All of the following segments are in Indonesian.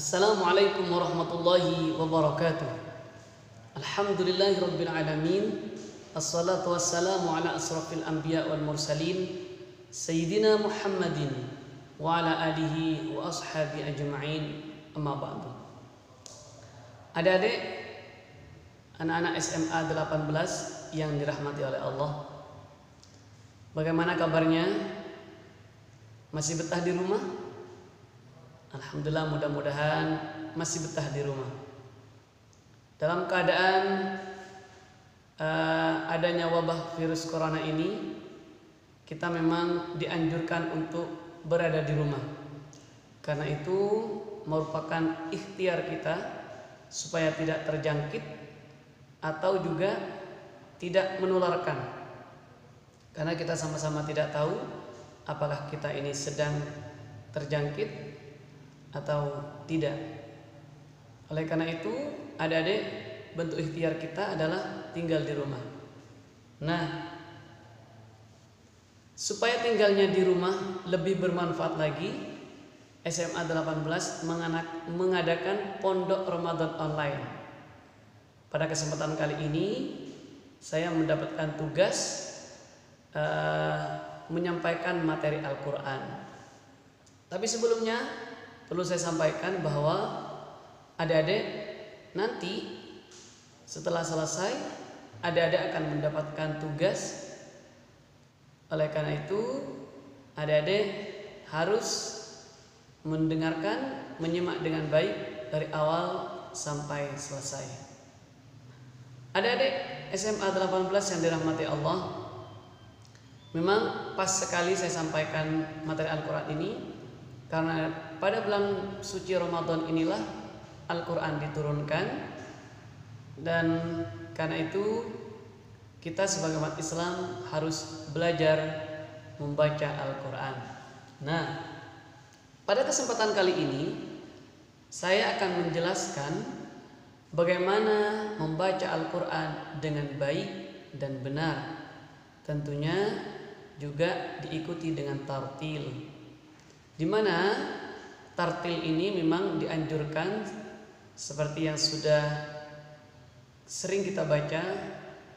Assalamualaikum warahmatullahi wabarakatuh. Alhamdulillahirabbil alamin. Assalatu wassalamu ala asrafil anbiya wal mursalin sayyidina Muhammadin wa ala alihi wa ashabi ajma'in. Amma ba'du. Adik-adik, anak-anak SMA 18 yang dirahmati oleh Allah, bagaimana kabarnya? Masih betah di rumah? Alhamdulillah, mudah-mudahan masih betah di rumah. Dalam keadaan adanya wabah virus corona ini, kita memang dianjurkan untuk berada di rumah. Karena itu merupakan ikhtiar kita supaya tidak terjangkit atau juga tidak menularkan. Karena kita sama-sama tidak tahu apakah kita ini sedang terjangkit atau tidak. Oleh karena itu, adik-adik, bentuk ikhtiar kita adalah tinggal di rumah. Nah, supaya tinggalnya di rumah lebih bermanfaat lagi, SMA 18 mengadakan pondok Ramadan online. Pada kesempatan kali ini, saya mendapatkan tugas menyampaikan materi Al-Quran. Tapi sebelumnya perlu saya sampaikan bahwa adik-adik nanti setelah selesai, adik-adik akan mendapatkan tugas. Oleh karena itu, adik-adik harus mendengarkan, menyimak dengan baik dari awal sampai selesai. Adik-adik SMA 18 yang dirahmati Allah, memang pas sekali saya sampaikan materi Al-Quran ini, karena pada bulan suci Ramadan inilah Al-Quran diturunkan. Dan karena itu kita sebagai umat Islam harus belajar membaca Al-Quran. Nah, pada kesempatan kali ini saya akan menjelaskan bagaimana membaca Al-Quran dengan baik dan benar. Tentunya juga diikuti dengan tartil, di mana tartil ini memang dianjurkan seperti yang sudah sering kita baca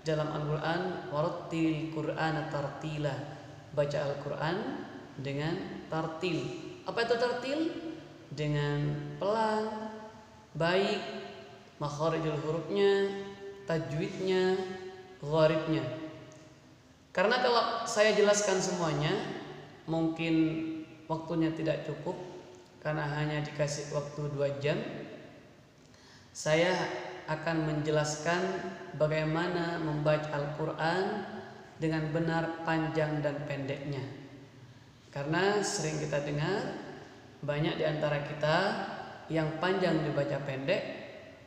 dalam Al-Quran, warattil Qur'ana tartila, baca Al-Quran dengan tartil. Apa itu tartil? Dengan pelan, baik, makharijul hurufnya, tajwidnya, gharibnya. Karena kalau saya jelaskan semuanya, mungkin waktunya tidak cukup, karena hanya dikasih waktu 2 jam. Saya akan menjelaskan bagaimana membaca Al-Quran dengan benar, panjang dan pendeknya. Karena sering kita dengar banyak di antara kita yang panjang dibaca pendek,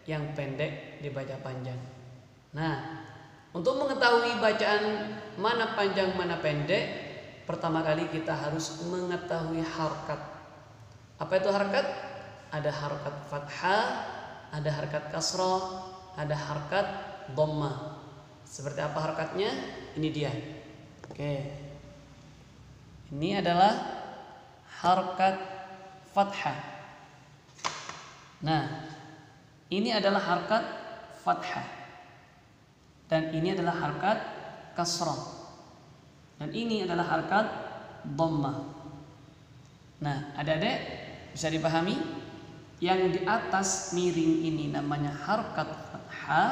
yang pendek dibaca panjang. Nah, untuk mengetahui bacaan mana panjang mana pendek, pertama kali kita harus mengetahui harkat. Apa itu harkat? Ada harkat fathah, ada harkat kasrah, ada harkat dhammah. Seperti apa harkatnya? Ini dia. Oke. Ini adalah harkat fathah. Nah, ini adalah harkat fathah. Dan ini adalah harkat kasrah. Dan ini adalah harkat dhammah. Nah, adik-adik bisa dipahami? Yang di atas miring ini namanya harkat fathah,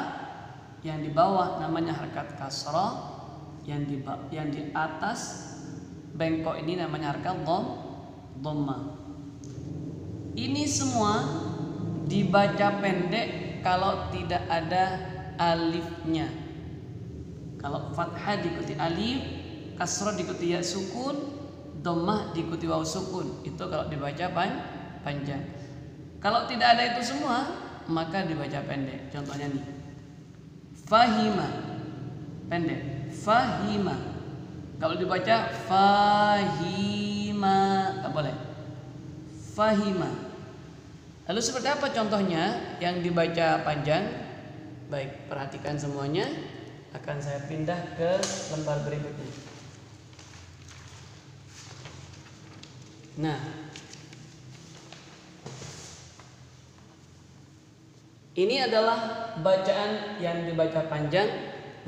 yang di bawah namanya harkat kasrah, yang di atas bengkok ini namanya harkat dhammah. Ini semua dibaca pendek kalau tidak ada alifnya. Kalau fathah diikuti alif, kasrah diikuti ya sukun, dhammah diikuti waw sukun. Itu kalau dibaca panjang. Kalau tidak ada itu semua, maka dibaca pendek. Contohnya nih, fahima, pendek. Fahima. Kalau dibaca fahima, nggak boleh. Fahima. Lalu seperti apa contohnya yang dibaca panjang? Baik, perhatikan semuanya. Akan saya pindah ke lembar berikutnya. Nah, Ini adalah bacaan yang dibaca panjang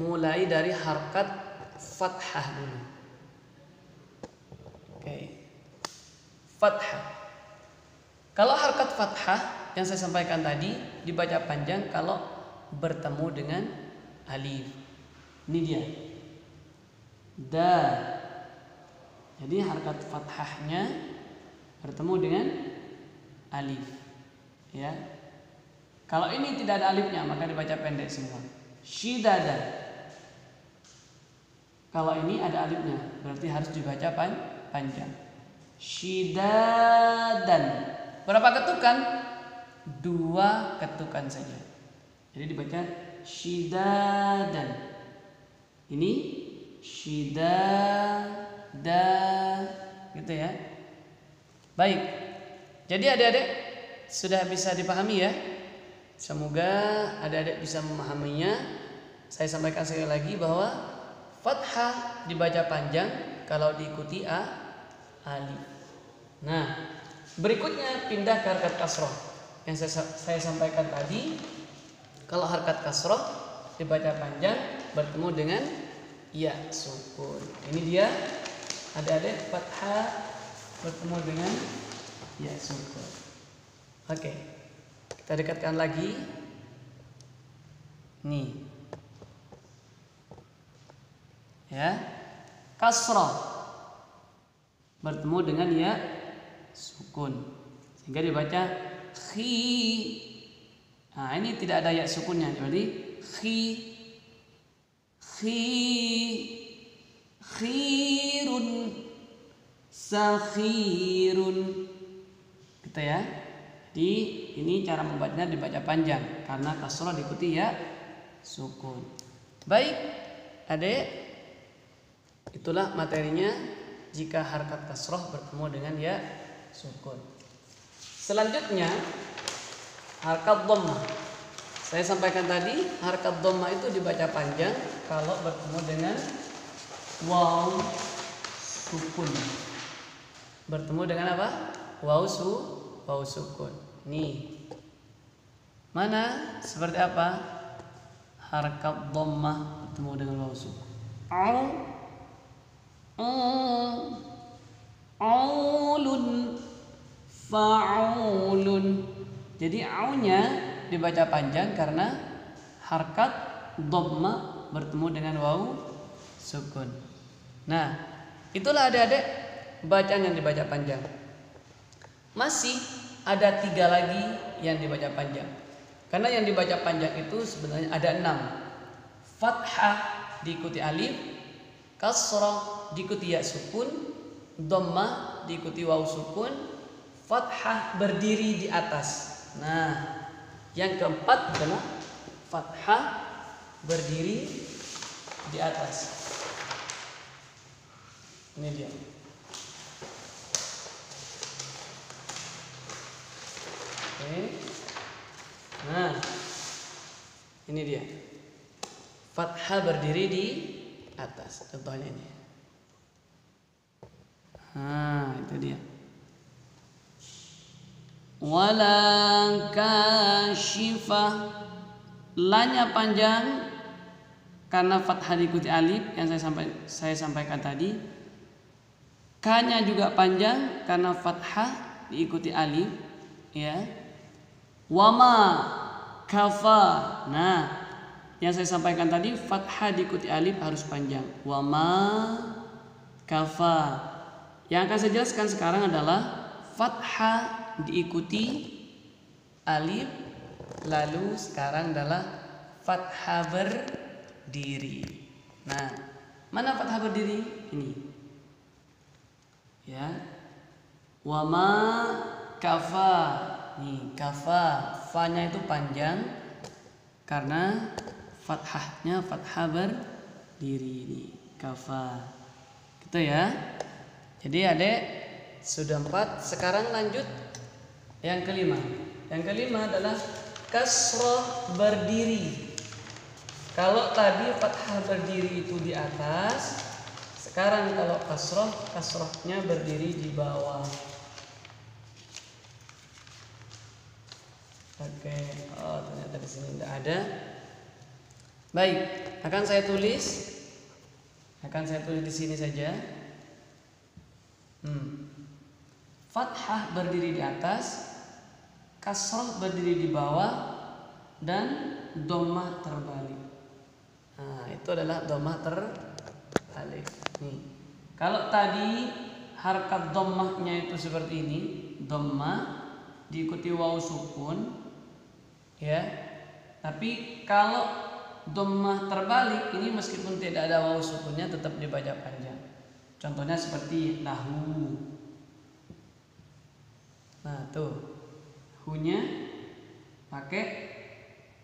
mulai dari harkat fathah dulu. Oke. Fathah. Kalau harkat fathah yang saya sampaikan tadi dibaca panjang kalau bertemu dengan alif. Ini dia. Da. Jadi harkat fathahnya bertemu dengan alif. Ya. Kalau ini tidak ada alifnya maka dibaca pendek semua. Shidada. Kalau ini ada alifnya berarti harus dibaca panjang. Shidadan. Berapa ketukan? 2 ketukan saja. Jadi dibaca shidadan. Ini shidada, gitu ya. Baik. Jadi adik-adik sudah bisa dipahami ya. Semoga adik-adik bisa memahaminya. Saya sampaikan sekali lagi bahwa fathah dibaca panjang kalau diikuti alif. Nah, berikutnya pindah ke harkat kasroh. Yang saya sampaikan tadi, kalau harkat kasroh dibaca panjang bertemu dengan ya sukun. Ini dia adik-adik, fathah bertemu dengan ya sukun. Oke, kita dekatkan lagi. Nih, ya, kasroh bertemu dengan ya sukun sehingga dibaca khi. Nah, ini tidak ada ya sukunnya, jadi khirun, sakhirun, gitu ya. Jadi ini cara membacanya dibaca panjang karena kasroh diikuti ya sukun. Baik, adik, itulah materinya jika harkat kasroh bertemu dengan ya sukun. Selanjutnya harkat dhammah. Saya sampaikan tadi harkat dhammah itu dibaca panjang kalau bertemu dengan waw sukun. Bertemu dengan apa? Waw sukun. Nih. Mana? Seperti apa? Harkat dhammah bertemu dengan waw sukun. Aulun, fa'ulun. Jadi au-nya dibaca panjang karena harkat dhammah bertemu dengan waw sukun. Nah, itulah adik-adik bacaan yang dibaca panjang. Masih ada 3 lagi yang dibaca panjang. Karena yang dibaca panjang itu sebenarnya ada 6. Fathah diikuti alif, kasrah diikuti ya sukun, dhammah diikuti waw sukun, fathah berdiri di atas. Nah, yang keempat adalah fathah berdiri di atas. Ini dia. Oke. Nah, ini dia. Fathah berdiri di atas. Contohnya ini. Nah, itu dia. Wala kashifah. La-nya panjang karena fathah diikuti alif yang saya sampaikan tadi. Ka-nya juga panjang karena fathah diikuti alif, ya. Wama kafa. Nah, yang saya sampaikan tadi fathah diikuti alif harus panjang. Wama kafa. Yang akan saya jelaskan sekarang adalah fathah diikuti alif, lalu sekarang adalah fathah berdiri. Nah, mana fathah berdiri? Ini. Ya. Wama kafa. Nih, kafa. Fa-nya itu panjang karena fathahnya fathah berdiri. Nih, kafa. Gitu ya. Jadi adik sudah 4. Sekarang lanjut yang kelima. Yang kelima adalah kasroh berdiri. Kalau tadi fathah berdiri itu di atas, sekarang kalau kasrohnya berdiri di bawah. Oke, oh ternyata ternyata di sini tidak ada. Baik, akan saya tulis di sini saja. Fathah berdiri di atas, kasrah berdiri di bawah, dan dhammah terbalik. Nah, itu adalah dhammah terbalik. Nih. Kalau tadi harkat dhammahnya itu seperti ini, dhammah diikuti waw sukun, ya. Tapi kalau dhammah terbalik ini meskipun tidak ada waw sukunnya tetap dibaca panjang. Contohnya seperti lahu. Nah, tuh. Hunya pakai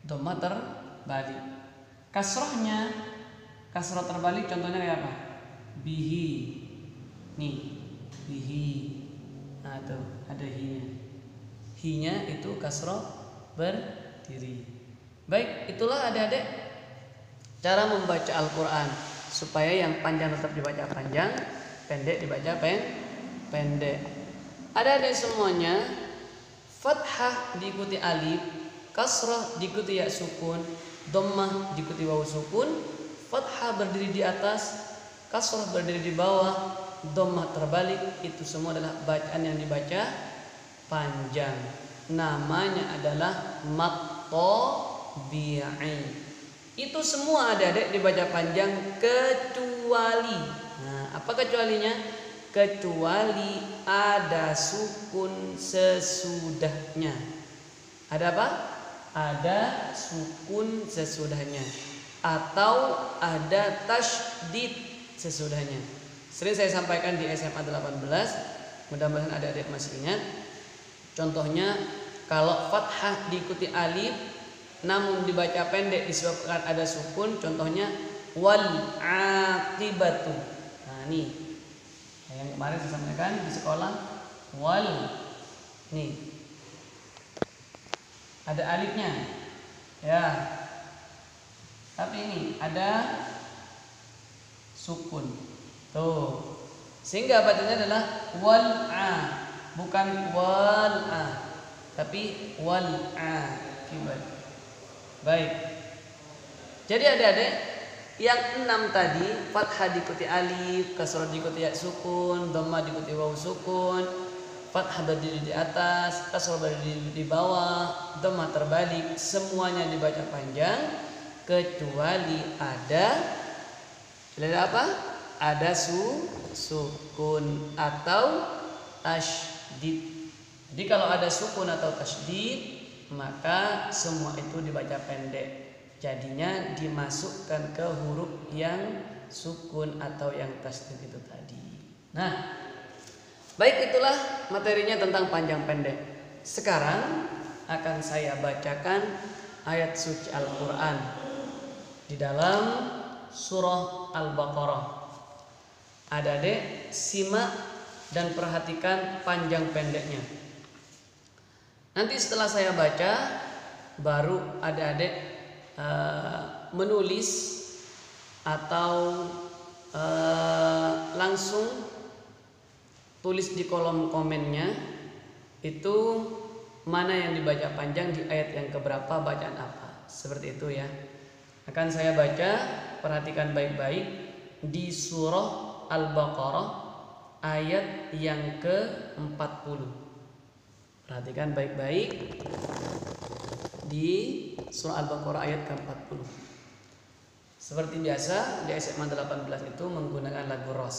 dhammah terbalik. Kasrahnya, kasrah terbalik contohnya kayak apa? Bihi. Nih, bihi. Nah, tuh ada hi-nya. Hi-nya itu kasrah berdiri. Baik, itulah adik-adik cara membaca Al-Quran supaya yang panjang tetap dibaca panjang, pendek dibaca pendek. Adik-adik semuanya, fathah diikuti alif, kasrah diikuti ya sukun, dhammah diikuti waw sukun, fathah berdiri di atas, kasrah berdiri di bawah, dhammah terbalik. Itu semua adalah bacaan yang dibaca panjang. Namanya adalah maqtabi'i. Itu semua adik-adik dibaca panjang kecuali, nah, apa kecualinya? Kecuali ada sukun sesudahnya. Ada apa? Ada sukun sesudahnya atau ada tasydid sesudahnya. Sering saya sampaikan di SMA 18, mudah-mudahan adik-adik masih ingat. Contohnya kalau fathah diikuti alif namun dibaca pendek disebabkan ada sukun, contohnya wal aqibatu. Nah, nih yang kemarin saya sampaikan di sekolah, wal, nih ada alifnya, ya. Tapi ini ada sukun, tuh. Sehingga bacanya adalah wal a, bukan wal a, tapi wal a. Baik. Jadi adik-adik, yang 6 tadi, fathah diikuti alif, kasrah diikuti ya sukun, dhammah diikuti waw sukun, fathah berdiri di atas, kasrah berdiri di bawah, dhammah terbalik, semuanya dibaca panjang kecuali ada apa? Ada sukun atau tasydid. Jadi kalau ada sukun atau tasydid, maka semua itu dibaca pendek. Jadinya dimasukkan ke huruf yang sukun atau yang tasydid itu tadi. Nah, baik, itulah materinya tentang panjang pendek. Sekarang akan saya bacakan ayat suci Al-Quran di dalam surah Al-Baqarah. Adik-adik simak dan perhatikan panjang pendeknya. Nanti setelah saya baca, baru adik-adik menulis atau langsung tulis di kolom komennya itu mana yang dibaca panjang di ayat yang keberapa, bacaan apa, seperti itu ya. Akan saya baca, perhatikan baik-baik di surah Al-Baqarah ayat yang ke-40. Perhatikan baik-baik di surah Al-Baqarah ayat ke-40. Seperti biasa di SMA 18 itu menggunakan lagu Ros.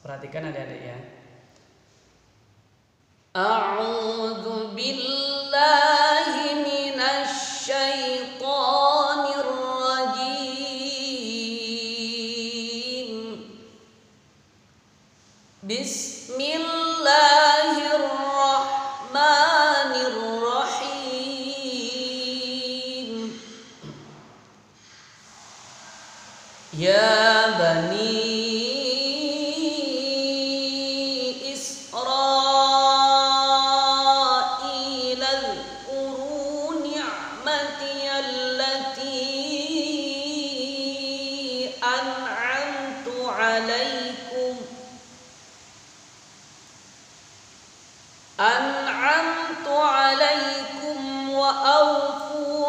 Perhatikan adik-adik ya. A'udzu billahi minasy syaithanir rajim. Bismillahirrahmanirrahim. Ya bani أنعمت عليكم وأوفوا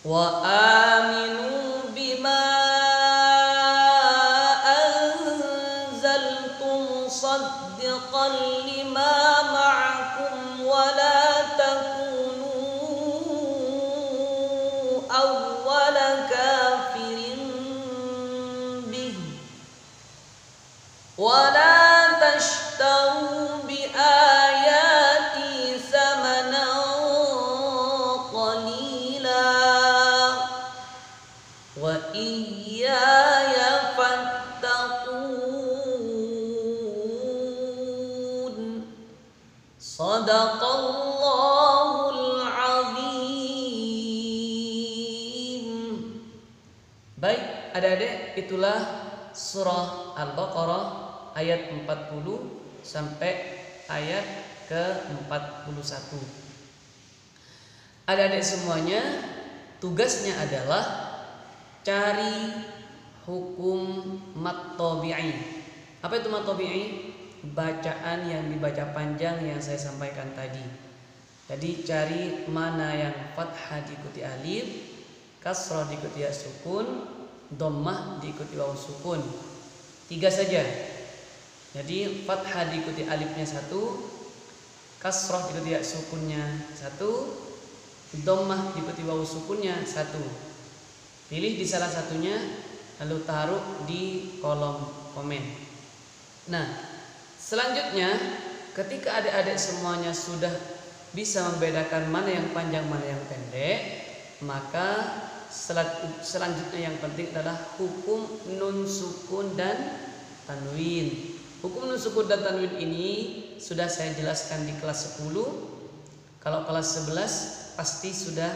Wa aminu bima anzaltum musaddiqan lima ma'akum wa la takunu awwala kafirin bih wa la tashtaru bi ayati samanan qalila wa iyaya fattaqun. Sadaqallahul azim. Baik, adik-adik, itulah surah Al-Baqarah ayat 40 sampai ayat ke-41. Adik-adik semuanya, tugasnya adalah cari hukum mat tabi'i. Apa itu mat tabi'i? Bacaan yang dibaca panjang yang saya sampaikan tadi. Jadi cari mana yang fathah diikuti alif, kasrah diikuti ya sukun, dhammah diikuti waw sukun. 3 saja. Jadi fathah diikuti alifnya 1, kasrah diikuti ya sukunnya 1, dhammah diikuti waw sukunnya 1. Pilih di salah satunya lalu taruh di kolom komen. Nah, selanjutnya ketika adik-adik semuanya sudah bisa membedakan mana yang panjang mana yang pendek, maka selanjutnya yang penting adalah hukum nun sukun dan tanwin. Hukum nun sukun dan tanwin ini sudah saya jelaskan di kelas 10. Kalau kelas 11 pasti sudah,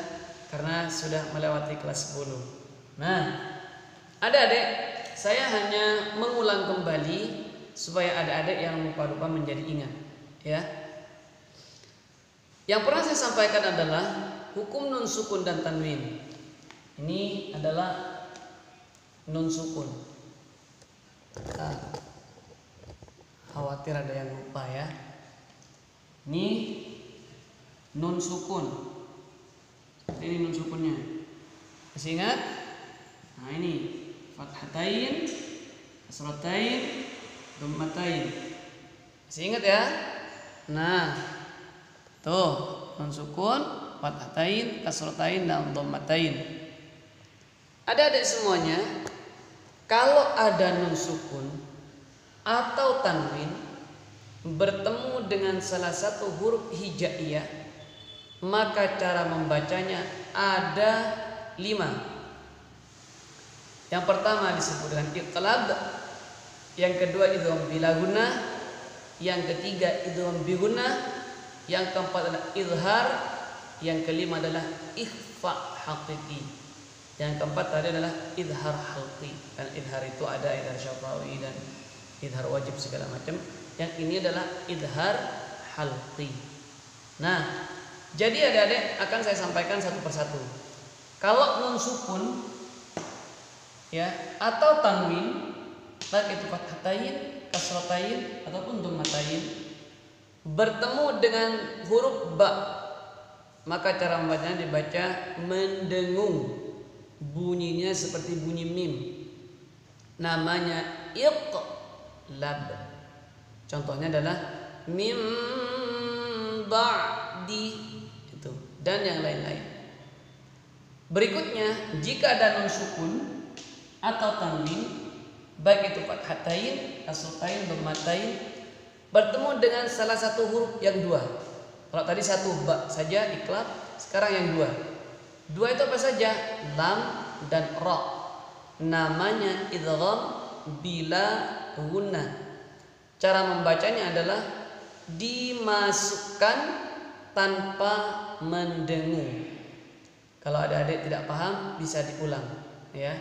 karena sudah melewati kelas 10. Nah, adik-adik, saya hanya mengulang kembali supaya adik-adik yang lupa-lupa menjadi ingat, ya. Yang pernah saya sampaikan adalah hukum nun sukun dan tanwin. Ini adalah nun sukun. Khawatir ada yang lupa ya. Ini nun sukun. Ini nun sukunnya. Masih ingat? Nah ini fathatain, kasratain, dhammatain. Masih ingat ya? Nah, tuh nun sukun, fathatain, kasratain dan dhammatain. Adik-adik semuanya, kalau ada nun sukun atau tanwin bertemu dengan salah satu huruf hijaiyah, maka cara membacanya ada 5. Yang pertama disebut dengan iqlab, yang kedua idgham bila gunnah, yang ketiga idgham bi gunnah, yang keempat adalah izhar, yang kelima adalah ikhfa haqiqi, yang keempat tadi adalah izhar halqi. Dan izhar itu ada izhar syafawi dan izhar wajib segala macam. Yang ini adalah izhar halqi. Nah, jadi adik-adik akan saya sampaikan satu persatu. Kalau nun sukun ya atau tanwin, baik itu fathatain, kasratain ataupun dhammatain, bertemu dengan huruf ba, maka cara membacanya dibaca mendengung. Bunyinya seperti bunyi mim. Namanya iqlab. Contohnya adalah mim ba'di itu dan yang lain-lain. Berikutnya, jika ada nun sukun atau tanwin, baik itu fathatain, kasratain, dhammatain, bertemu dengan salah satu huruf yang 2. Kalau tadi 1 ba saja iqlab, sekarang yang 2. 2 itu apa saja? Lam dan ra. Namanya idgham bila gunnah. Cara membacanya adalah dimasukkan tanpa mendengung. Kalau adik-adik tidak paham bisa diulang ya.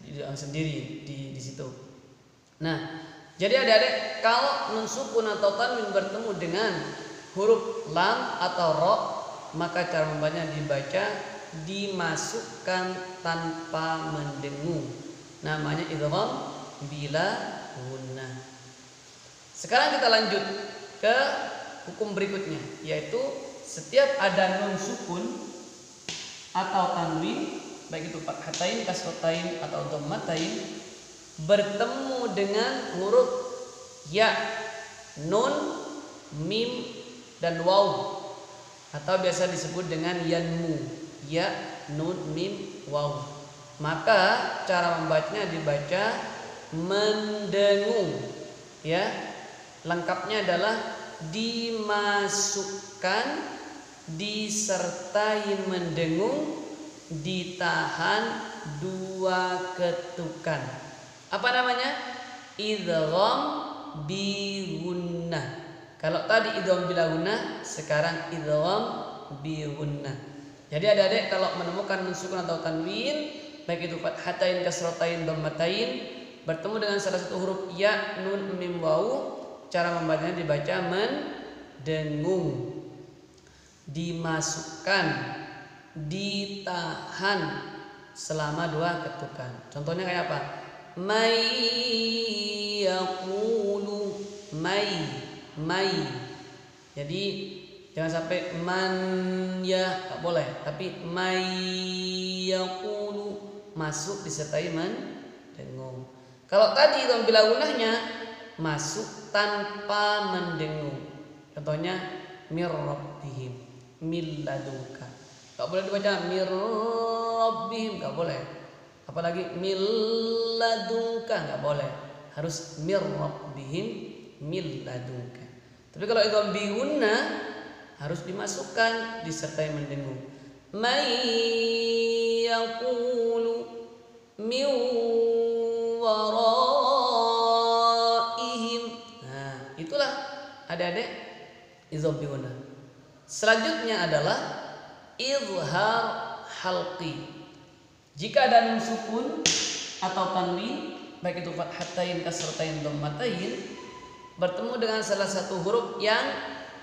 Diulang sendiri di situ. Nah, jadi adik-adik kalau nun sukun atau tanwin bertemu dengan huruf lam atau ra, maka cara membacanya dibaca dimasukkan tanpa mendengung. Namanya idgham bila gunnah. Sekarang kita lanjut ke hukum berikutnya, yaitu setiap ada nun sukun atau tanwin, baik itu fathatain, kasrotain atau dhammatain, bertemu dengan huruf ya, nun, mim, dan waw, atau biasa disebut dengan yanmu, ya, nun, mim, waw, maka cara membacanya dibaca mendengung, ya. Lengkapnya adalah dimasukkan, disertai mendengung, ditahan 2 ketukan. Apa namanya? Idgham bi gunnah. Kalau tadi idgham bila gunnah, sekarang idgham bi gunnah. Jadi adik-adik kalau menemukan nun sukun atau tanwin, baik itu fathatain, kasrotain, dhammatain, bertemu dengan salah satu huruf ya, nun, mim, waw, cara membacanya dibaca mendengung, dimasukkan, ditahan selama 2 ketukan. Contohnya kayak apa? May yaqulu, may. Jadi jangan sampai man ya, tak boleh, tapi may yaqulu, masuk disertai mendengung. Kalau tadi itu bila gunahnya masuk tanpa mendengung. Contohnya mir rabbihim, min ladunka. Gak boleh dibaca mir rabbihim, gak boleh. Apalagi min ladunka, gak boleh. Harus mir rabbihim, min ladunka. Tapi kalau itu bi gunnah harus dimasukkan disertai mendengung. May yaqulu min waraihim. Nah, itulah adik-adik idgham bi gunnah. Selanjutnya adalah izhar halqi. Jika ada nun sukun atau tanwin, baik itu fathatain, kasratain, dhammatain, bertemu dengan salah satu huruf yang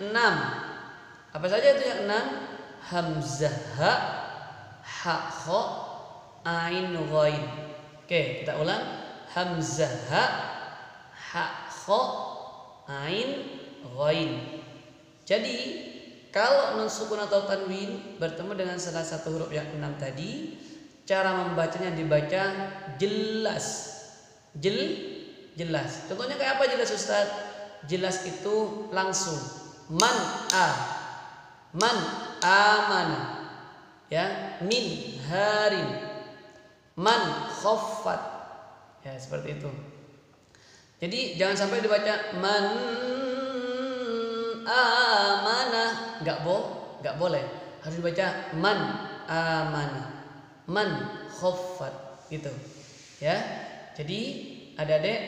6. Apa saja itu yang 6? Hamzah, ha, kha, ain, ghain. Oke, kita ulang. Hamzah, ha, kha, ain, ghain. Jadi kalau nun sukun atau tanwin bertemu dengan salah satu huruf yang 6 tadi, cara membacanya dibaca jelas. Jelas. Contohnya kayak apa jelas, Ustaz? Jelas itu langsung. Man amana, ya, min harin, man khaffat, ya, seperti itu. Jadi jangan sampai dibaca man amana, nggak boleh. Harus dibaca man amana, man khaffat, gitu, ya. Jadi adik-adik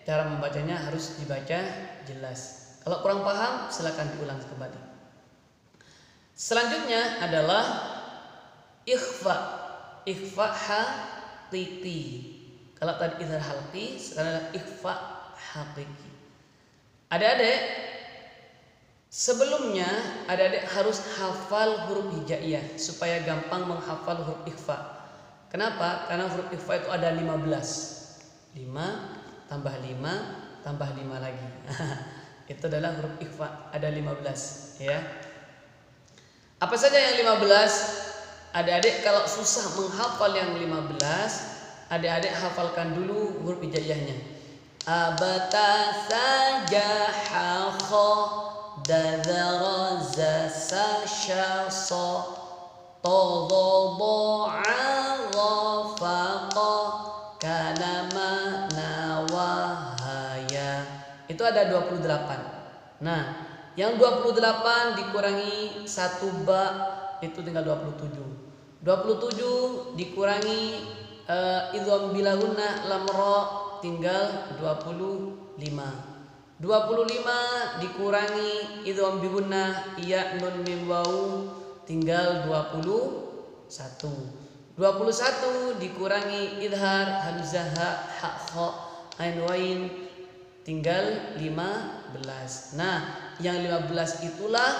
cara membacanya harus dibaca jelas. Kalau kurang paham silakan diulang kembali. Selanjutnya adalah ikhfa haqiqi. Kalau tadi izhar halqi, sekarang adalah ikhfa haqiqi. Adik-adik, sebelumnya adik-adik harus hafal huruf hijaiyah supaya gampang menghafal huruf ikhfa. Kenapa? Karena huruf ikhfa itu ada 15. 5 tambah 5 tambah 5 lagi. Itu adalah huruf ikhfa, ada 15, ya. Apa saja yang 15? Adik-adik kalau susah menghafal yang 15, adik-adik hafalkan dulu huruf hijaiyahnya. Abata sajaha kha dadara zasa syasa tadha'a ghafaqa kalama nawahaya. Itu ada 28. Nah, yang 28 dikurangi 1 ba itu tinggal 27. 27 dikurangi idgham bila gunnah lam ra tinggal 25. 25 dikurangi idgham bi gunnah ya, nun, mim, waw tinggal 21. 21 dikurangi idhar hamzah, ha, kha, ain, wain tinggal 15. Nah, yang 15 itulah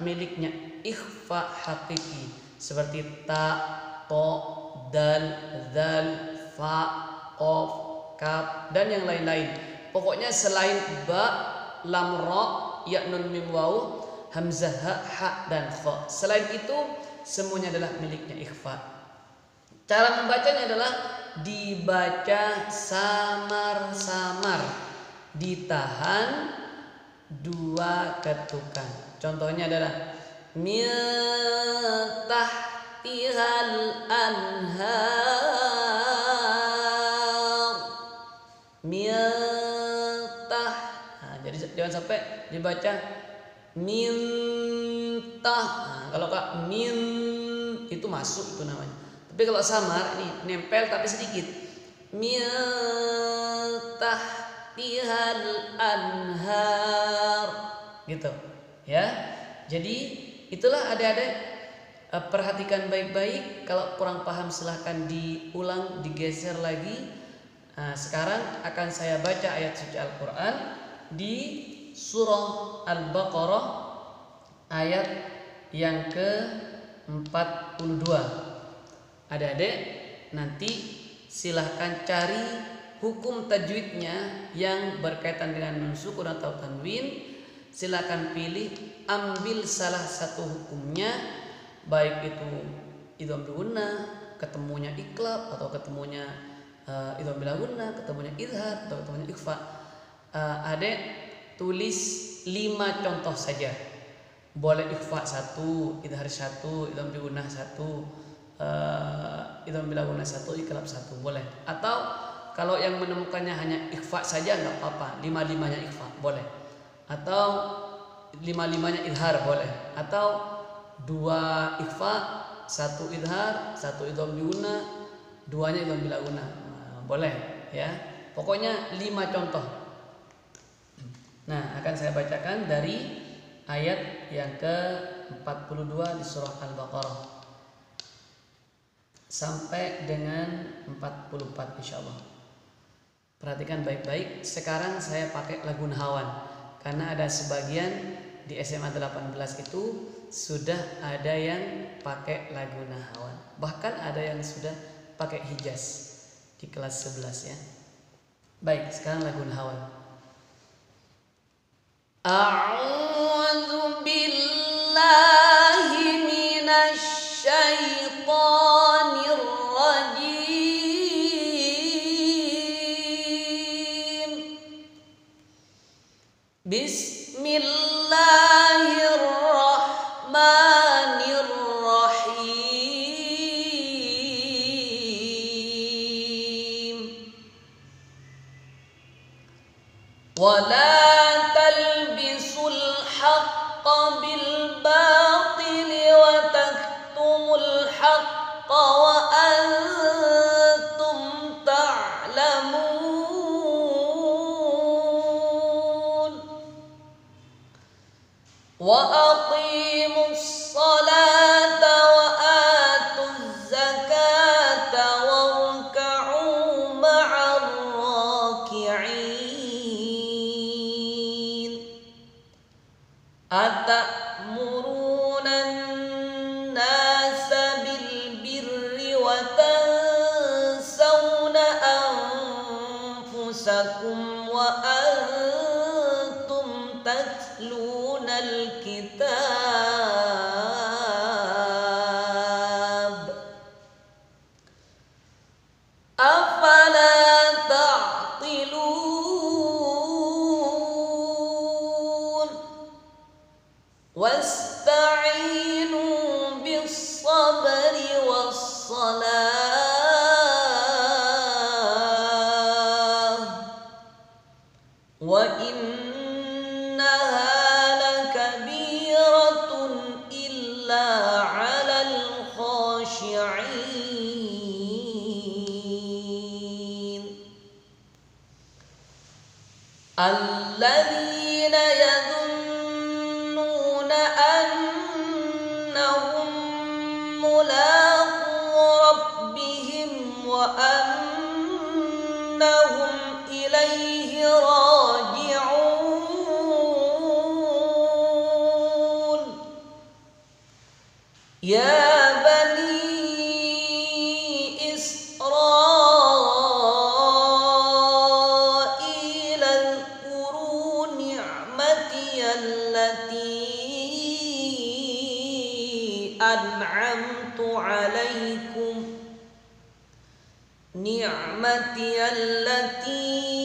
miliknya ikhfa haqiqi, seperti ta, to, dal, dzal, fa, qaf, kaf, dan yang lain-lain. Pokoknya selain ba, lam, ra, ya, nun, mim, waw, hamzah, ha dan kha. Selain itu semuanya adalah miliknya ikhfa. Cara membacanya adalah dibaca samar-samar, ditahan 2 ketukan. Contohnya adalah min tahtihal anhar, min tah. Nah, jadi jangan sampai dibaca min tah. Nah, kalau kak min itu masuk itu namanya. Tapi kalau samar ini nempel tapi sedikit. Min tahtihal anhar gitu ya. Jadi itulah adik-adik, perhatikan baik-baik. Kalau kurang paham silahkan diulang, digeser lagi. Sekarang akan saya baca ayat suci Al-Quran di surah Al-Baqarah ayat yang ke-42. Adik-adik nanti silahkan cari hukum tajwidnya yang berkaitan dengan nun sukun atau tanwin. Silahkan pilih, ambil salah satu hukumnya, baik itu idgham bi gunnah, ketemunya iqlab, atau ketemunya idgham bila gunnah, ketemunya idhar, atau ketemunya ikhfa. Adik tulis 5 contoh saja. Boleh ikhfa 1, idhar 1, idgham bi gunnah 1, idgham bila gunnah 1, iqlab 1, boleh. Atau kalau yang menemukannya hanya ikhfa saja nggak apa-apa, 5-5-nya ikhfa boleh. Atau 5-5-nya idhar boleh. Atau 2 ikhfa, 1 idhar, 1 idgham bi gunnah, 2-nya idgham bila gunnah. Boleh ya. Pokoknya 5 contoh. Nah, akan saya bacakan dari ayat yang ke-42 di surah Al-Baqarah sampai dengan 44 insyaallah. Perhatikan baik-baik. Sekarang saya pakai lagu Nahawan karena ada sebagian di SMA 18 itu sudah ada yang pakai lagu Nahawan. Bahkan ada yang sudah pakai Hijaz di kelas 11 ya. Baik, sekarang lagu Nahawan. A'udzu billahi minasy syaithanir rajim. Bismillahirrahmanirrahim. Wala talbisul haqqa bil batili wa taktumul haqqa wa antum ta'lamun. Wa aqimus salata wa atuz zakata warka'u ma'ar raki'in. Atamuruna an-nasa bil birri wa tansawna anfusakum wa antum tatluna al-kitab. Afala ta'qilun. Wasta'inu bis-sabri was-salah wa innaha lakabiratun illa 'alal khashi'in alladzina yadhunnuna annahum mulaqu rabbihim wa annahum ilaihi raji'un. Ya bani Israil اذkuru ni'mati allati أنعمت عليكم نعمتي التي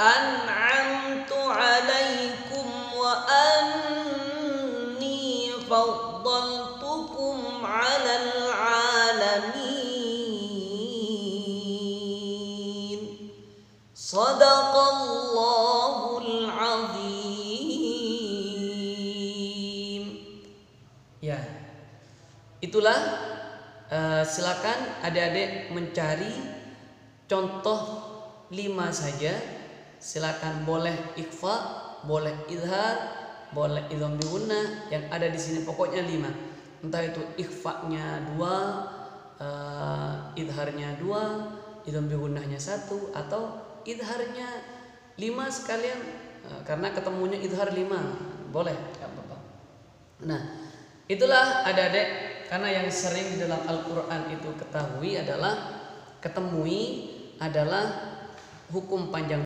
أنعمت عليكم وأني فضلتكم على العالمين صدق الله العظيم. Ya, itulah silakan adik-adik mencari contoh 5 saja. Silakan boleh ikhfa, boleh idhar, boleh idgham bi gunnah, yang ada di sini pokoknya 5. Entah itu ikhfa-nya 2, idharnya 2, idgham bi gunnahnya 1, atau idharnya 5 sekalian, karena ketemunya idhar 5. Boleh, enggak apa-apa. Nah, itulah adik-adik, karena yang sering di dalam Al-Quran itu ketemui adalah hukum panjang